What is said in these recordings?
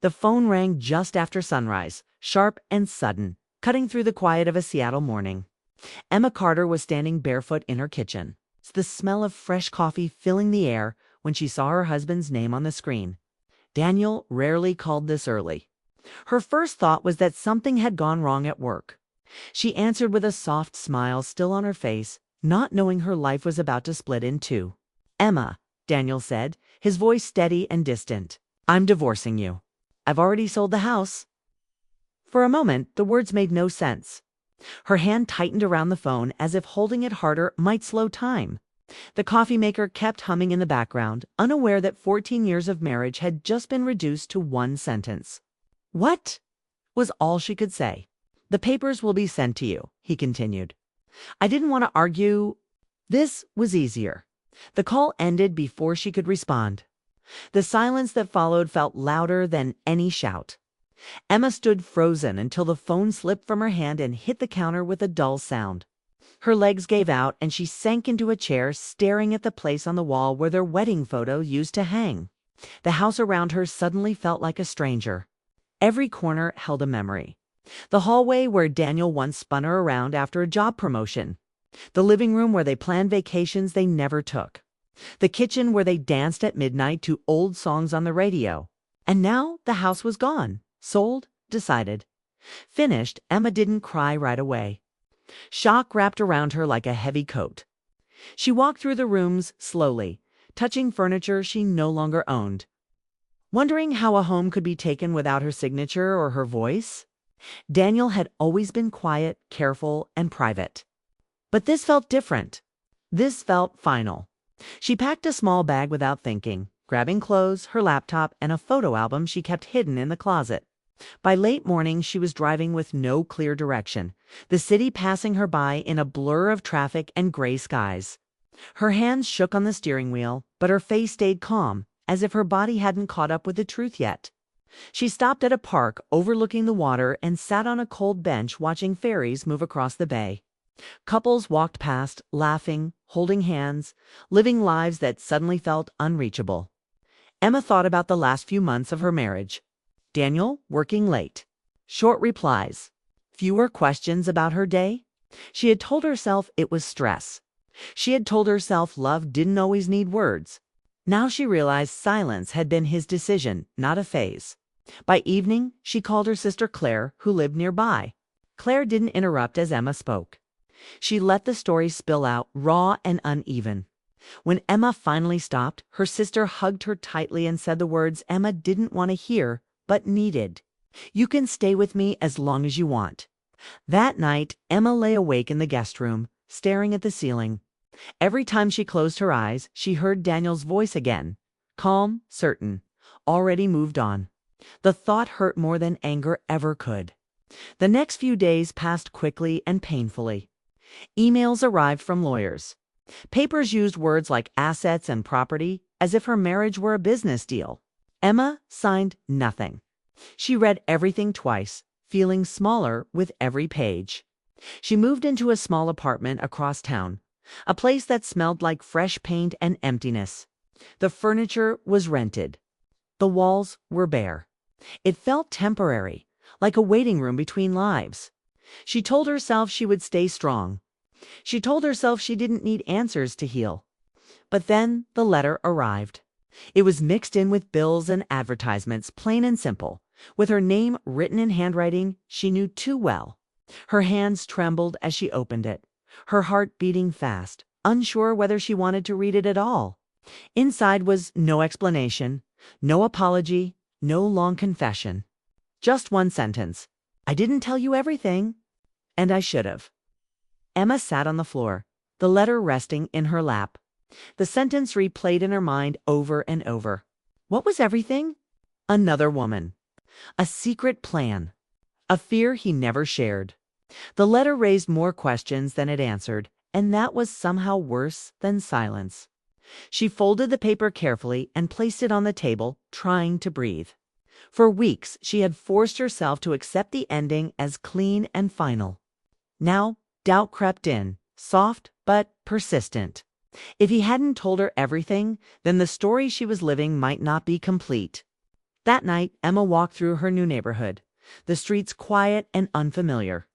The phone rang just after sunrise, sharp and sudden, cutting through the quiet of a Seattle morning. Emma Carter was standing barefoot in her kitchen, the smell of fresh coffee filling the air when she saw her husband's name on the screen. Daniel rarely called this early. Her first thought was that something had gone wrong at work. She answered with a soft smile still on her face, not knowing her life was about to split in two. "Emma," Daniel said, his voice steady and distant, "I'm divorcing you. I've already sold the house." For a moment, the words made no sense. Her hand tightened around the phone as if holding it harder might slow time. The coffee maker kept humming in the background, unaware that 14 years of marriage had just been reduced to one sentence. "What?" was all she could say. "The papers will be sent to you," he continued. "I didn't want to argue." This was easier. The call ended before she could respond. The silence that followed felt louder than any shout. Emma stood frozen until the phone slipped from her hand and hit the counter with a dull sound. Her legs gave out and she sank into a chair, staring at the place on the wall where their wedding photo used to hang. The house around her suddenly felt like a stranger. Every corner held a memory. The hallway where Daniel once spun her around after a job promotion. The living room where they planned vacations they never took. The kitchen where they danced at midnight to old songs on the radio. And now the house was gone. Sold, decided. Finished, Emma didn't cry right away. Shock wrapped around her like a heavy coat. She walked through the rooms slowly, touching furniture she no longer owned. Wondering how a home could be taken without her signature or her voice? Daniel had always been quiet, careful, and private. But this felt different. This felt final. She packed a small bag without thinking, grabbing clothes, her laptop, and a photo album she kept hidden in the closet. By late morning, she was driving with no clear direction, the city passing her by in a blur of traffic and gray skies. Her hands shook on the steering wheel, but her face stayed calm, as if her body hadn't caught up with the truth yet. She stopped at a park overlooking the water and sat on a cold bench watching ferries move across the bay. Couples walked past, laughing, holding hands, living lives that suddenly felt unreachable. Emma thought about the last few months of her marriage. Daniel working late. Short replies. Fewer questions about her day. She had told herself it was stress. She had told herself love didn't always need words. Now she realized silence had been his decision, not a phase. By evening, she called her sister Claire, who lived nearby. Claire didn't interrupt as Emma spoke. She let the story spill out, raw and uneven. When Emma finally stopped, her sister hugged her tightly and said the words Emma didn't want to hear, but needed. "You can stay with me as long as you want." That night, Emma lay awake in the guest room, staring at the ceiling. Every time she closed her eyes, she heard Daniel's voice again. Calm, certain, already moved on. The thought hurt more than anger ever could. The next few days passed quickly and painfully. Emails arrived from lawyers. Papers used words like assets and property as if her marriage were a business deal. Emma signed nothing. She read everything twice, feeling smaller with every page. She moved into a small apartment across town, a place that smelled like fresh paint and emptiness. The furniture was rented. The walls were bare. It felt temporary, like a waiting room between lives. She told herself she would stay strong. She told herself she didn't need answers to heal. But then the letter arrived. It was mixed in with bills and advertisements, plain and simple, with her name written in handwriting she knew too well. Her hands trembled as she opened it, her heart beating fast, unsure whether she wanted to read it at all. Inside was no explanation, no apology, no long confession. Just one sentence. "I didn't tell you everything, and I should have." Emma sat on the floor, the letter resting in her lap. The sentence replayed in her mind over and over. What was everything? Another woman. A secret plan. A fear he never shared. The letter raised more questions than it answered, and that was somehow worse than silence. She folded the paper carefully and placed it on the table, trying to breathe. For weeks, she had forced herself to accept the ending as clean and final. Now, doubt crept in, soft but persistent. If he hadn't told her everything, then the story she was living might not be complete. That night, Emma walked through her new neighborhood, the streets quiet and unfamiliar.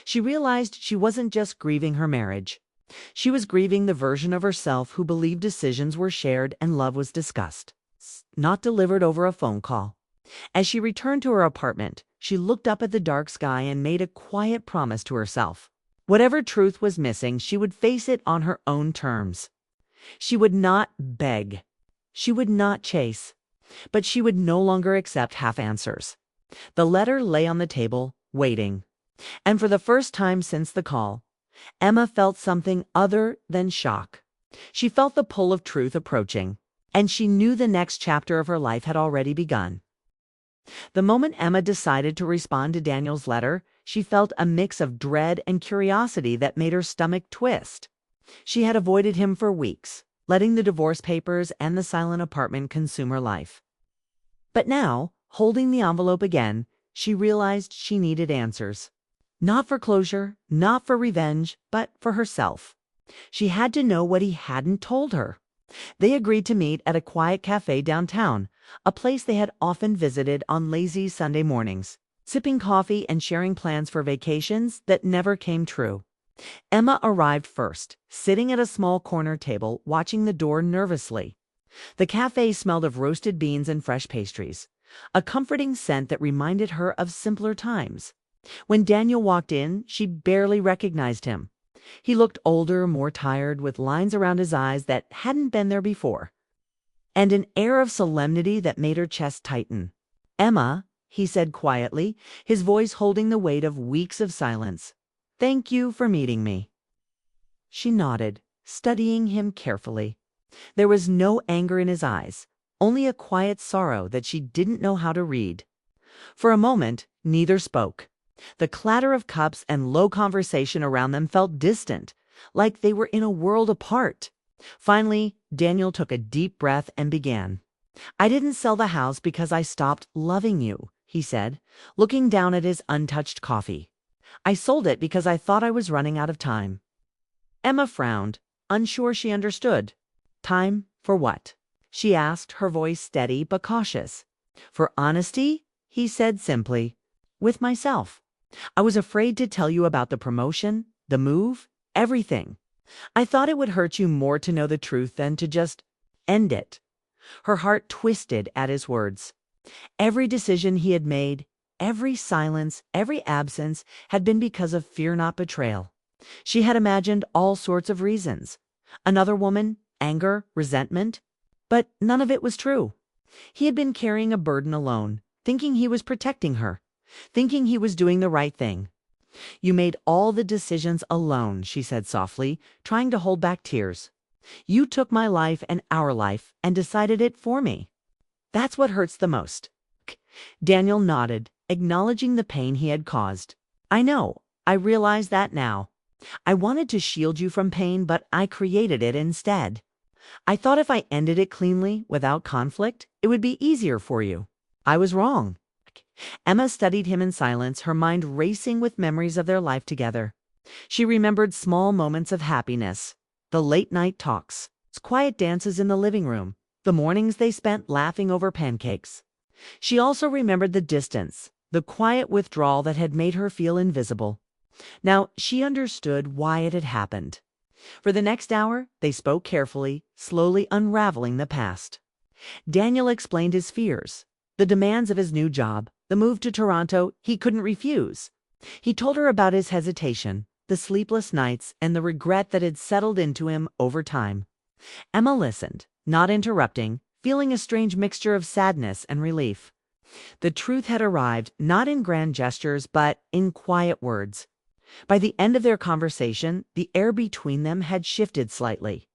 She realized she wasn't just grieving her marriage. She was grieving the version of herself who believed decisions were shared and love was discussed, not delivered over a phone call. As she returned to her apartment, she looked up at the dark sky and made a quiet promise to herself. Whatever truth was missing, she would face it on her own terms. She would not beg. She would not chase. But she would no longer accept half answers. The letter lay on the table, waiting. And for the first time since the call, Emma felt something other than shock. She felt the pull of truth approaching, and she knew the next chapter of her life had already begun. The moment Emma decided to respond to Daniel's letter, she felt a mix of dread and curiosity that made her stomach twist. She had avoided him for weeks, letting the divorce papers and the silent apartment consume her life. But now, holding the envelope again, she realized she needed answers. Not for closure, not for revenge, but for herself. She had to know what he hadn't told her. They agreed to meet at a quiet cafe downtown, a place they had often visited on lazy Sunday mornings, sipping coffee and sharing plans for vacations that never came true. Emma arrived first, sitting at a small corner table, watching the door nervously. The cafe smelled of roasted beans and fresh pastries, a comforting scent that reminded her of simpler times. When Daniel walked in, she barely recognized him. He looked older, more tired, with lines around his eyes that hadn't been there before, and an air of solemnity that made her chest tighten. "Emma," he said quietly, his voice holding the weight of weeks of silence. "Thank you for meeting me." She nodded, studying him carefully. There was no anger in his eyes, only a quiet sorrow that she didn't know how to read. For a moment, neither spoke. The clatter of cups and low conversation around them felt distant, like they were in a world apart. Finally, Daniel took a deep breath and began. "I didn't sell the house because I stopped loving you," he said, looking down at his untouched coffee. "I sold it because I thought I was running out of time." Emma frowned, unsure she understood. "Time for what?" she asked, her voice steady but cautious. "For honesty," he said simply. "With myself. I was afraid to tell you about the promotion, the move, everything. I thought it would hurt you more to know the truth than to just end it." Her heart twisted at his words. Every decision he had made, every silence, every absence had been because of fear, not betrayal. She had imagined all sorts of reasons. Another woman, anger, resentment. But none of it was true. He had been carrying a burden alone, thinking he was protecting her, thinking he was doing the right thing. "You made all the decisions alone," she said softly, trying to hold back tears. "You took my life and our life and decided it for me. That's what hurts the most." Daniel nodded, acknowledging the pain he had caused. "I know. I realize that now. I wanted to shield you from pain, but I created it instead. I thought if I ended it cleanly, without conflict, it would be easier for you. I was wrong." Emma studied him in silence, her mind racing with memories of their life together. She remembered small moments of happiness, the late-night talks, quiet dances in the living room, the mornings they spent laughing over pancakes. She also remembered the distance, the quiet withdrawal that had made her feel invisible. Now she understood why it had happened. For the next hour, they spoke carefully, slowly unraveling the past. Daniel explained his fears, the demands of his new job, the move to Toronto he couldn't refuse. He told her about his hesitation, the sleepless nights, and the regret that had settled into him over time. Emma listened, not interrupting, feeling a strange mixture of sadness and relief. The truth had arrived, not in grand gestures, but in quiet words. By the end of their conversation, the air between them had shifted slightly.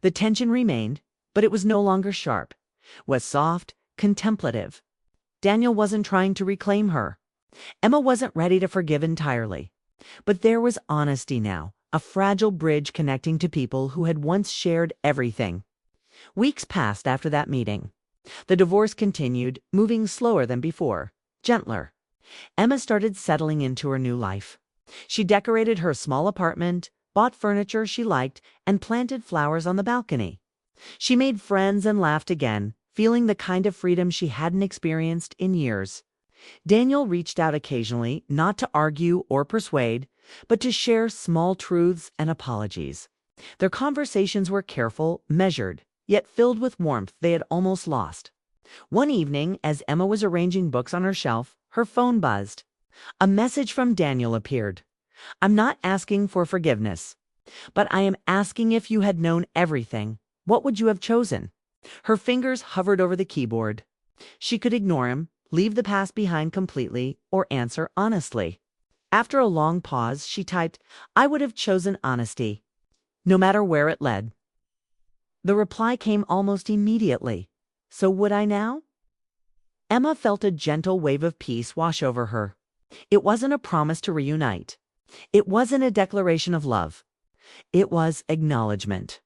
The tension remained, but it was no longer sharp, was soft, contemplative. Daniel wasn't trying to reclaim her. Emma wasn't ready to forgive entirely. But there was honesty now, a fragile bridge connecting to people who had once shared everything. Weeks passed after that meeting. The divorce continued, moving slower than before, gentler. Emma started settling into her new life. She decorated her small apartment, bought furniture she liked, and planted flowers on the balcony. She made friends and laughed again, feeling the kind of freedom she hadn't experienced in years. Daniel reached out occasionally, not to argue or persuade, but to share small truths and apologies. Their conversations were careful, measured, yet filled with warmth they had almost lost. One evening, as Emma was arranging books on her shelf, her phone buzzed. A message from Daniel appeared. "I'm not asking for forgiveness, but I am asking if you had known everything, what would you have chosen?" Her fingers hovered over the keyboard. She could ignore him, leave the past behind completely, or answer honestly. After a long pause, she typed, "I would have chosen honesty, no matter where it led." The reply came almost immediately. "So would I now?" Emma felt a gentle wave of peace wash over her. It wasn't a promise to reunite. It wasn't a declaration of love. It was acknowledgement.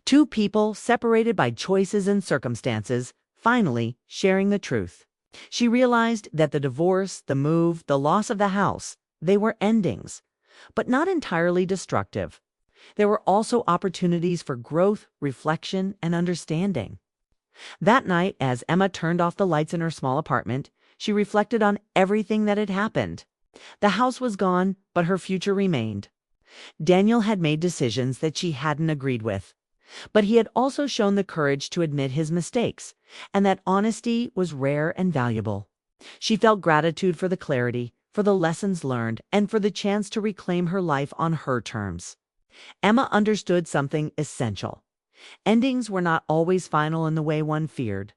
Two people separated by choices and circumstances, finally sharing the truth. She realized that the divorce, the move, the loss of the house, they were endings, but not entirely destructive. There were also opportunities for growth, reflection, and understanding. That night, as Emma turned off the lights in her small apartment, she reflected on everything that had happened. The house was gone, but her future remained. Daniel had made decisions that she hadn't agreed with, but he had also shown the courage to admit his mistakes, and that honesty was rare and valuable. She felt gratitude for the clarity, for the lessons learned, and for the chance to reclaim her life on her terms. Emma understood something essential. Endings were not always final in the way one feared.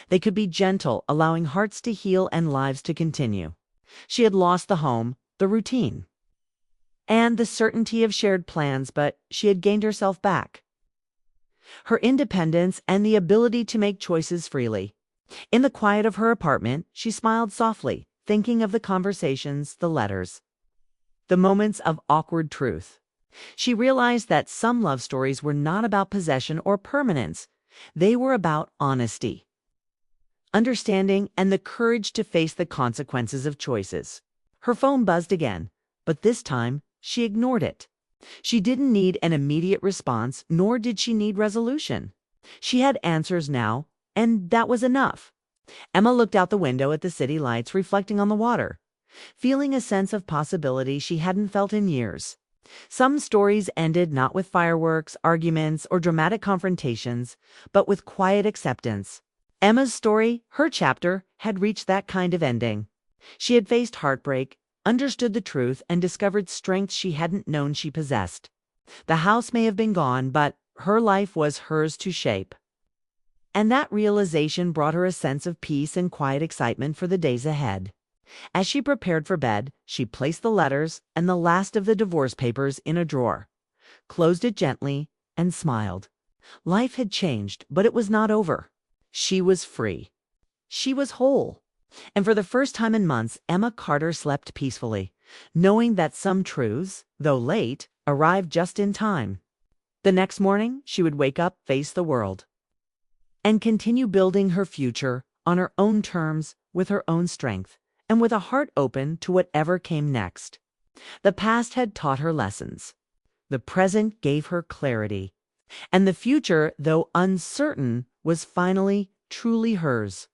They could be gentle, allowing hearts to heal and lives to continue. She had lost the home, the routine, and the certainty of shared plans, but she had gained herself back. Her independence and the ability to make choices freely. In the quiet of her apartment, she smiled softly, thinking of the conversations, the letters, the moments of awkward truth. She realized that some love stories were not about possession or permanence. They were about honesty, understanding, and the courage to face the consequences of choices. Her phone buzzed again, but this time she ignored it. She didn't need an immediate response, nor did she need resolution. She had answers now, and that was enough. Emma looked out the window at the city lights reflecting on the water, feeling a sense of possibility she hadn't felt in years. Some stories ended not with fireworks, arguments, or dramatic confrontations, but with quiet acceptance. Emma's story, her chapter, had reached that kind of ending. She had faced heartbreak, understood the truth, and discovered strengths she hadn't known she possessed. The house may have been gone, but her life was hers to shape. And that realization brought her a sense of peace and quiet excitement for the days ahead. As she prepared for bed, she placed the letters and the last of the divorce papers in a drawer, closed it gently, and smiled. Life had changed, but it was not over. She was free. She was whole. And for the first time in months, Emma Carter slept peacefully, knowing that some truths, though late, arrived just in time. The next morning, she would wake up, face the world, and continue building her future on her own terms, with her own strength, and with a heart open to whatever came next. The past had taught her lessons. The present gave her clarity. And the future, though uncertain, was finally truly hers.